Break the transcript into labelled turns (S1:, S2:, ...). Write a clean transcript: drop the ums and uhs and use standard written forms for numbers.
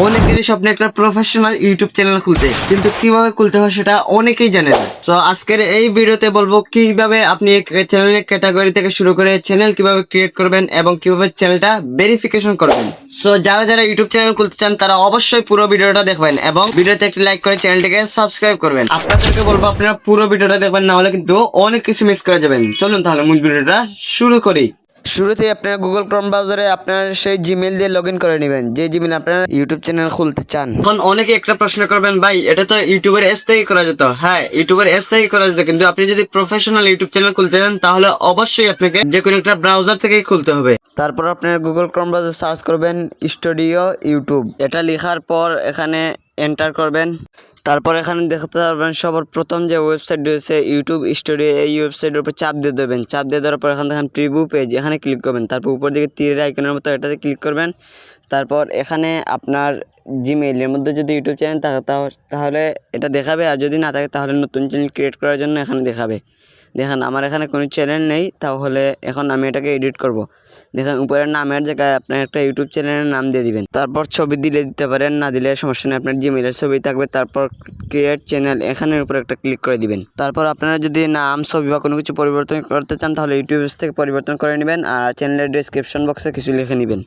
S1: অনেকেরই স্বপ্নে একটা প্রফেশনাল ইউটিউব চ্যানেল খুলতে, কিন্তু কিভাবে খুলতে হয় সেটা অনেকেই জানে না। তো আজকের এই ভিডিওতে বলবো কিভাবে আপনি চ্যানেলের ক্যাটাগরি থেকে শুরু করে চ্যানেল কিভাবে ক্রিয়েট করবেন এবং কিভাবে চ্যানেলটা ভেরিফিকেশন করবেন। সো যারা যারা ইউটিউব চ্যানেল খুলতে চান তারা অবশ্যই পুরো ভিডিওটা দেখবেন এবং ভিডিওতে একটি লাইক করে চ্যানেলটিকে সাবস্ক্রাইব করবেন। আপনাদেরকে বলবো আপনারা পুরো ভিডিওটা দেখবেন, না হলে কিন্তু অনেক কিছু মিস করে যাবেন। চলুন তাহলে মূল ভিডিওটা শুরু করি। শুরুতেই আপনার গুগল ক্রোম ব্রাউজারে আপনার সেই জিমেল দিয়ে লগ ইন করে নেবেন, যে জিমেল আপনার ইউটিউব চ্যানেল খুলতে চান। এখন অনেকে একটা প্রশ্ন করবেন, ভাই এটা তো ইউটিউবের অ্যাপস থেকে করা যেত। হ্যাঁ, ইউটিউবের অ্যাপস থেকে করা যেত, কিন্তু আপনি যদি প্রফেশনাল ইউটিউব চ্যানেল খুলতে চান তাহলে অবশ্যই আপনাকে যে কোনো একটা ব্রাউজার থেকেই খুলতে হবে। তারপর আপনার গুগল ক্রোম ব্রাউজার সার্চ করবেন স্টুডিও ইউটিউব, এটা লেখার পর এখানে এন্টার করবেন। তারপর এখানে দেখতে পারবেন সবার প্রথম যে ওয়েবসাইট রয়েছে ইউটিউব স্টুডিও, এই ওয়েবসাইটের উপর চাপ দিয়ে দেবেন। চাপ দিয়ে দেওয়ার পর এখানে দেখেন প্রিভিউ পেজ, এখানে ক্লিক করবেন। তারপর উপর দিকে তীরের আইকনের মতো এটাতে ক্লিক করবেন। তারপর এখানে আপনার জিমেইলের মধ্যে যদি ইউটিউব চ্যানেল থাকে তাহলে এটা দেখাবে, আর যদি না থাকে তাহলে নতুন চ্যানেল ক্রিয়েট করার জন্য এখানে দেখাবে। দেখেন আমার এখানে কোনো চ্যানেল নেই, তাহলে এখন আমি এটাকে এডিট করব। দেখেন উপরের নামের জায়গায় আপনার একটা ইউটিউব চ্যানেলের নাম দিয়ে দিবেন। তারপর ছবি দিলে দিতে পারেন, না দিলে সমস্যা নেই, আপনার জিমেইলের ছবি থাকবে। তারপর ক্রিয়েট চ্যানেল এখানের উপর একটা ক্লিক করে দিবেন। তারপর আপনারা যদি নাম, ছবি বা কোনো কিছু পরিবর্তন করতে চান তাহলে ইউটিউব থেকে পরিবর্তন করে নেবেন, আর চ্যানেলের ডেসক্রিপশন বক্সে কিছু লিখে নেবেন।